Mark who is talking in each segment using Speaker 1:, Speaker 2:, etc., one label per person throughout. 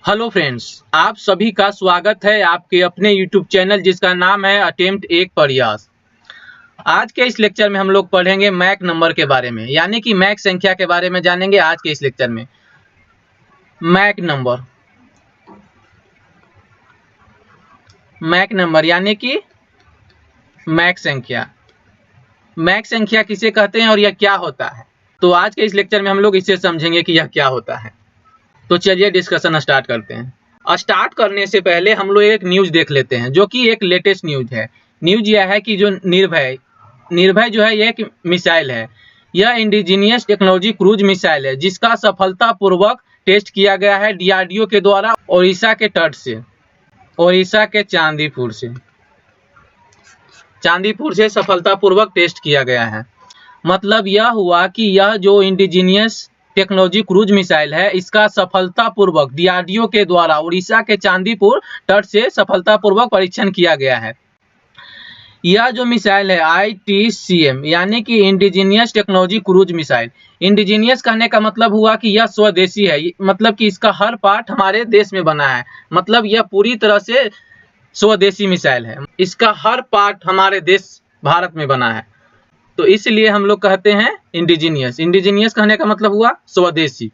Speaker 1: Hello friends, आप सभी का स्वागत है आपके अपने यूट्यूब चैनल जिसका नाम है अटेम्प्ट एक प्रयास। आज के इस लेक्चर में हम लोग पढ़ेंगे मैक नंबर के बारे में, यानी कि मैक संख्या के बारे में जानेंगे आज के इस लेक्चर में। मैक नंबर यानी कि मैक संख्या। मैक संख्या किसे कहते हैं और यह क्या होता है, तो आज के इस लेक्चर में हम लोग इसे समझेंगे कि यह क्या होता है। तो चलिए डिस्कशन स्टार्ट करते हैं। स्टार्ट करने से पहले हम लोग एक न्यूज देख लेते हैं जो कि एक लेटेस्ट न्यूज है। न्यूज यह है कि जो निर्भय जो है ये एक मिसाइल है। यह इंडिजीनियस टेक्नोलॉजी क्रूज मिसाइल है जिसका सफलतापूर्वक टेस्ट किया गया है डीआरडीओ के द्वारा ओडिशा के तट से, ओडिशा के चांदीपुर से सफलतापूर्वक टेस्ट किया गया है। मतलब यह हुआ कि यह जो इंडिजीनियस टेक्नोलॉजी क्रूज मिसाइल है इसका सफलतापूर्वक डीआरडीओ के द्वारा उड़ीसा के चांदीपुर तट से सफलतापूर्वक परीक्षण किया गया है। यह जो मिसाइल है ITCM यानी कि indigenous technology cruise missile. Indigenous कहने का मतलब हुआ कि यह स्वदेशी है, मतलब कि इसका हर पार्ट हमारे देश में बना है। मतलब यह पूरी तरह से स्वदेशी मिसाइल है, इसका हर पार्ट हमारे देश भारत में बना है, तो इसलिए हम लोग कहते हैं इंडिजीनियस। इंडिजीनियस कहने का मतलब हुआ स्वदेशी।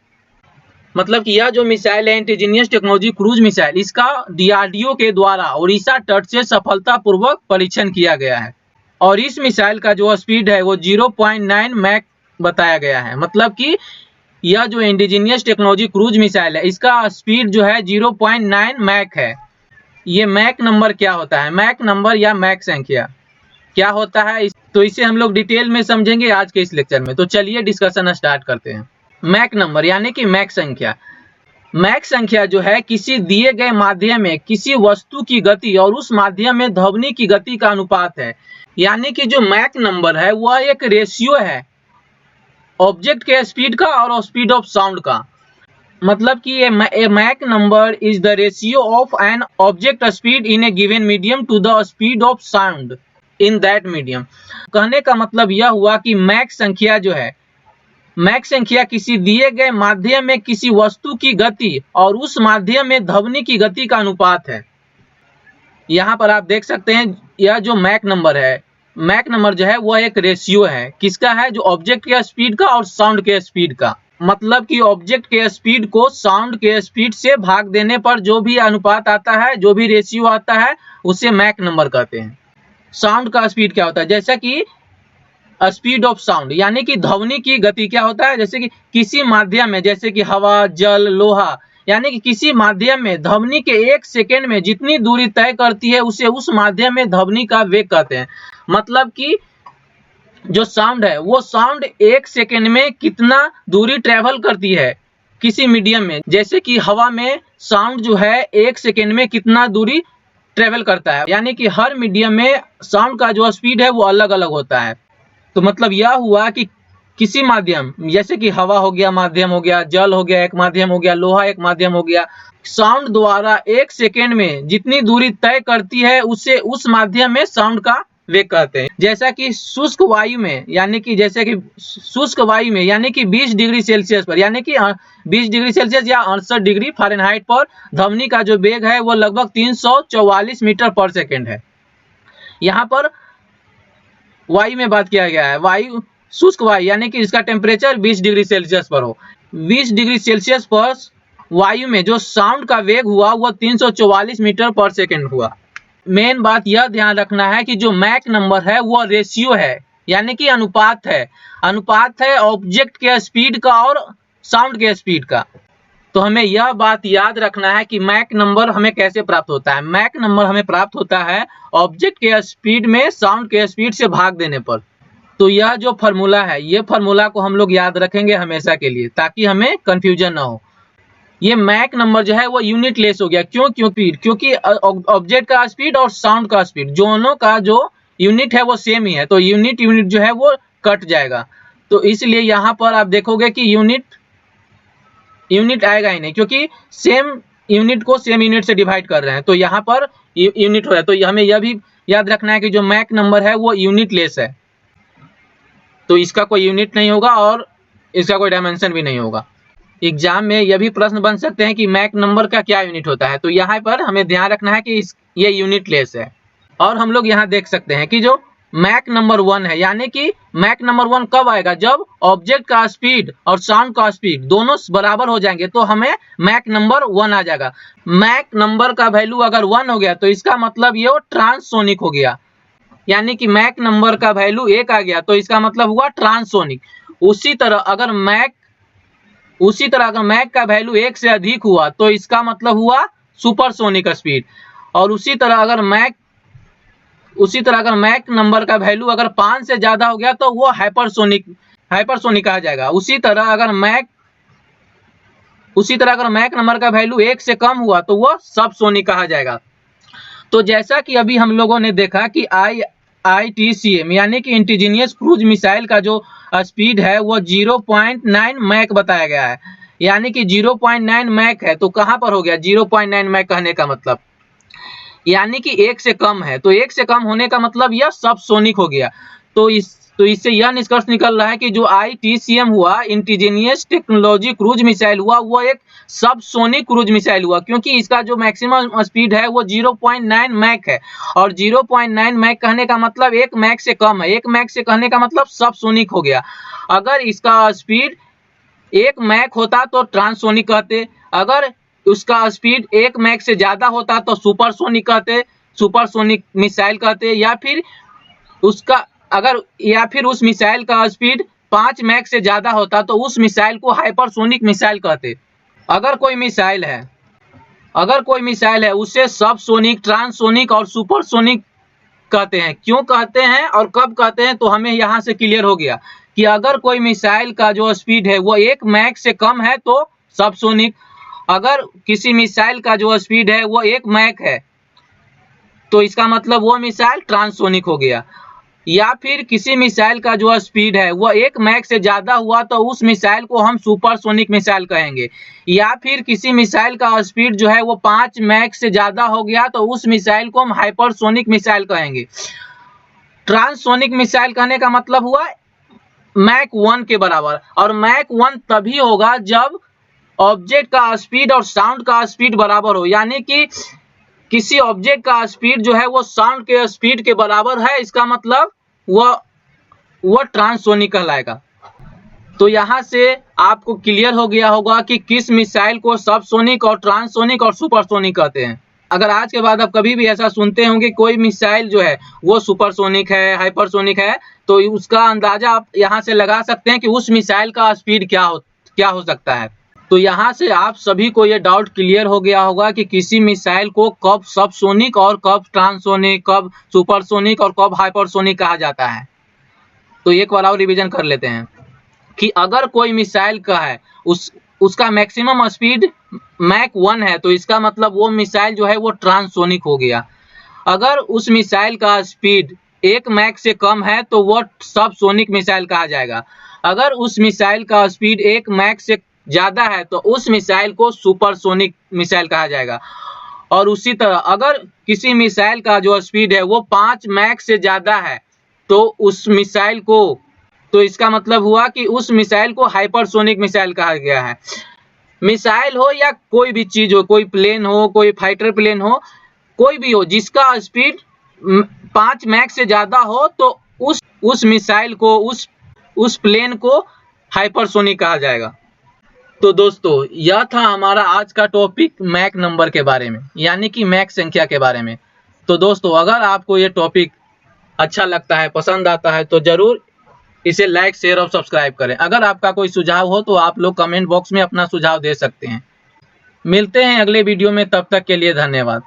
Speaker 1: मतलब कि यह जो मिसाइल है इंडिजीनियस टेक्नोलॉजी क्रूज मिसाइल, इसका डीआरडीओ के द्वारा उड़ीसा तट से सफलतापूर्वक परीक्षण किया गया है और इस मिसाइल का जो स्पीड है वो 0.9 मैक बताया गया है। मतलब कि यह जो इंडिजीनियस टेक्नोलॉजी क्रूज मिसाइल है इसका स्पीड जो है 0.9 मैक है। ये मैक नंबर क्या होता है, मैक नंबर या मैक संख्या क्या होता है, तो इसे हम लोग डिटेल में समझेंगे आज के इस लेक्चर में। तो चलिए डिस्कशन स्टार्ट करते हैं। मैक नंबर यानी कि मैक संख्या। मैक संख्या जो है किसी दिए गए माध्यम में किसी वस्तु की गति और उस माध्यम में ध्वनि की गति का अनुपात है। यानी कि जो मैक नंबर है वह एक रेशियो है ऑब्जेक्ट के स्पीड का और स्पीड ऑफ साउंड का। मतलब कि a Mach number is the ratio of an object speed in a given medium to the speed of sound in that medium. कहने का मतलब यह हुआ कि मैक संख्या जो है, मैक संख्या किसी दिए गए माध्यम में किसी वस्तु की गति और उस माध्यम में ध्वनि की गति का अनुपात है। यहाँ पर आप देख सकते हैं यह जो मैक नंबर है, मैक नंबर जो है वह एक रेशियो है, किसका है, जो ऑब्जेक्ट के स्पीड का और साउंड के स्पीड का। मतलब कि ऑब्जेक्ट के स्पीड को साउंड के स्पीड से भाग देने पर जो भी अनुपात आता है, जो भी रेशियो आता है, उसे मैक नंबर कहते हैं। साउंड का स्पीड क्या होता है, जैसा कि स्पीड ऑफ साउंड यानी कि ध्वनि की गति क्या होता है, जैसे कि किसी माध्यम में, जैसे कि हवा, जल, लोहा, यानी कि किसी माध्यम में ध्वनि के 1 सेकेंड में जितनी दूरी तय करती है उसे उस माध्यम में ध्वनि का वेग कहते हैं। मतलब कि जो साउंड है वो साउंड 1 सेकेंड में कितना दूरी ट्रेवल करती है किसी मीडियम में, जैसे कि हवा में साउंड जो है 1 सेकेंड में कितना दूरी ट्रेवल करता है। यानी कि हर मीडियम में साउंड का जो स्पीड है वो अलग अलग होता है। तो मतलब यह हुआ कि किसी माध्यम, जैसे कि हवा हो गया माध्यम हो गया, जल हो गया एक माध्यम हो गया, लोहा एक माध्यम हो गया, साउंड द्वारा 1 सेकेंड में जितनी दूरी तय करती है उसे उस माध्यम में साउंड का वेग कहते हैं। जैसा कि शुष्क वायु में, यानी कि जैसे कि शुष्क वायु में यानी कि 20 डिग्री सेल्सियस पर, यानी कि 20 डिग्री सेल्सियस या 68 डिग्री फ़ारेनहाइट पर ध्वनि का जो वेग है वो लगभग 344 मीटर पर सेकेंड है। यहाँ पर वायु में बात किया गया है, वायु शुष्क वायु यानी कि इसका टेम्परेचर 20 डिग्री सेल्सियस पर हो। 20 डिग्री सेल्सियस पर वायु में जो साउंड का वेग हुआ वह 344 मीटर पर सेकेंड हुआ। मेन बात यह ध्यान रखना है कि जो मैक नंबर है वह रेशियो है, यानी कि अनुपात है। अनुपात है ऑब्जेक्ट के स्पीड का और साउंड के स्पीड का। तो हमें यह बात याद रखना है कि मैक नंबर हमें कैसे प्राप्त होता है। मैक नंबर हमें प्राप्त होता है ऑब्जेक्ट के स्पीड में साउंड के स्पीड से भाग देने पर। तो यह जो फार्मूला है, ये फार्मूला को हम लोग याद रखेंगे हमेशा के लिए ताकि हमें कंफ्यूजन ना हो। ये मैक नंबर जो है वो यूनिट लेस हो गया, क्योंकि ऑब्जेक्ट का स्पीड और साउंड का स्पीड दोनों का जो यूनिट है वो सेम ही है, तो यूनिट जो है वो कट जाएगा। तो इसलिए यहाँ पर आप देखोगे कि यूनिट आएगा ही नहीं, क्योंकि सेम यूनिट को सेम यूनिट से डिवाइड कर रहे हैं, तो यहाँ पर यूनिट हो रहा है। तो हमें यह भी याद रखना है कि जो मैक नंबर है वो यूनिट लेस है, तो इसका कोई यूनिट नहीं होगा और इसका कोई डायमेंशन भी नहीं होगा। एग्जाम में यह भी प्रश्न बन सकते हैं कि मैक नंबर का क्या यूनिट होता है। तो यहाँ पर हमें ध्यान रखना है कि ये यूनिट लेस है। और हम लोग यहाँ देख सकते हैं कि जो मैक नंबर 1 है, यानी कि मैक नंबर 1 कब आएगा, जब ऑब्जेक्ट का स्पीड और साउंड का स्पीड दोनों बराबर हो जाएंगे तो हमें मैक नंबर 1 आ जाएगा। मैक नंबर का वैल्यू अगर 1 हो गया तो इसका मतलब ये ट्रांससोनिक हो गया, यानी कि मैक नंबर का वैल्यू 1 आ गया तो इसका मतलब हुआ ट्रांससोनिक। उसी तरह अगर मैक का वैल्यू 1 से अधिक हुआ तो इसका मतलब हुआ सुपरसोनिक स्पीड। और उसी तरह अगर मैक नंबर का वैल्यू अगर 5 से ज्यादा हो गया तो वो हाइपरसोनिक कहा जाएगा। उसी तरह अगर मैक नंबर का वैल्यू 1 से कम हुआ तो वो सबसोनिक कहा जाएगा। तो जैसा कि अभी हम लोगों ने देखा कि ITCM यानी कि इंडिजीनियस क्रूज मिसाइल का जो स्पीड है वो 0.9 मैक बताया गया है, यानी कि 0.9 मैक है। तो कहां पर हो गया 0.9 मैक कहने का मतलब, यानी कि 1 से कम है। तो 1 से कम होने का मतलब यह सबसोनिक हो गया। तो इससे यह निष्कर्ष निकल रहा है कि जो ITCM हुआ, इंडिजीनियस टेक्नोलॉजी क्रूज मिसाइल हुआ, वो एक सबसोनिक क्रूज मिसाइल हुआ, क्योंकि इसका जो मैक्सिमम स्पीड है वो 0.9 मैक है। और 0.9 मैक कहने का मतलब 1 मैक से कम है। 1 मैक से कहने का मतलब सबसोनिक हो गया। अगर इसका स्पीड 1 मैक होता तो ट्रांससोनिक कहते, अगर उसका स्पीड 1 मैक से ज्यादा होता तो सुपरसोनिक मिसाइल कहते, या फिर उस मिसाइल का स्पीड 5 मैक से ज्यादा होता तो उस मिसाइल को हाइपरसोनिक मिसाइल कहते। अगर कोई मिसाइल है उसे सबसोनिक, ट्रांससोनिक और सुपरसोनिक कहते हैं। क्यों कहते हैं और कब कहते हैं, तो हमें यहाँ से क्लियर हो गया कि अगर कोई मिसाइल का जो स्पीड है वो 1 मैक से कम है तो सबसोनिक, अगर किसी मिसाइल का जो स्पीड है वो 1 मैक है तो इसका मतलब वो मिसाइल ट्रांससोनिक हो गया। या फिर किसी मिसाइल का जो स्पीड है वो 1 मैक से ज्यादा हुआ तो उस मिसाइल को हम सुपरसोनिक मिसाइल कहेंगे। या फिर किसी मिसाइल का स्पीड जो है वो 5 मैक से ज्यादा हो गया तो उस मिसाइल को हम हाइपरसोनिक मिसाइल कहेंगे। ट्रांससोनिक मिसाइल कहने का मतलब हुआ मैक 1 के बराबर। और मैक 1 तभी होगा जब ऑब्जेक्ट का स्पीड और साउंड का स्पीड बराबर हो, यानी कि किसी ऑब्जेक्ट का स्पीड जो है वो साउंड के स्पीड के बराबर है, इसका मतलब वह ट्रांससोनिक कहलाएगा। तो यहाँ से आपको क्लियर हो गया होगा कि किस मिसाइल को सबसोनिक और ट्रांससोनिक और सुपरसोनिक कहते हैं। अगर आज के बाद आप कभी भी ऐसा सुनते होंगे कोई मिसाइल जो है वो सुपरसोनिक है, हाइपरसोनिक है, तो उसका अंदाजा आप यहाँ से लगा सकते हैं कि उस मिसाइल का स्पीड क्या हो सकता है। तो यहाँ से आप सभी को ये डाउट क्लियर हो गया होगा कि किसी मिसाइल को कब सबसोनिक और कब ट्रांससोनिक, कब सुपरसोनिक और कब हाइपरसोनिक कहा जाता है। तो एक बार और रिवीजन कर लेते हैं कि अगर कोई मिसाइल का है उसका मैक्सिमम स्पीड मैक 1 है तो इसका मतलब वो मिसाइल जो है वो ट्रांससोनिक हो गया। अगर उस मिसाइल का स्पीड 1 मैक से कम है तो वो सबसोनिक मिसाइल कहा जाएगा। अगर उस मिसाइल का स्पीड 1 मैक से ज्यादा है तो उस मिसाइल को सुपरसोनिक मिसाइल कहा जाएगा। और उसी तरह अगर किसी मिसाइल का जो स्पीड है वो 5 मैक से ज्यादा है तो इसका मतलब हुआ कि उस मिसाइल को हाइपरसोनिक मिसाइल कहा गया है। मिसाइल हो या कोई भी चीज हो, कोई प्लेन हो, कोई फाइटर प्लेन हो, कोई भी हो जिसका स्पीड 5 मैक से ज्यादा हो तो उस मिसाइल को, उस प्लेन को हाइपरसोनिक कहा जाएगा। तो दोस्तों यह था हमारा आज का टॉपिक मैक नंबर के बारे में, यानी कि मैक संख्या के बारे में। तो दोस्तों अगर आपको ये टॉपिक अच्छा लगता है, पसंद आता है, तो जरूर इसे लाइक, शेयर और सब्सक्राइब करें। अगर आपका कोई सुझाव हो तो आप लोग कमेंट बॉक्स में अपना सुझाव दे सकते हैं। मिलते हैं अगले वीडियो में, तब तक के लिए धन्यवाद।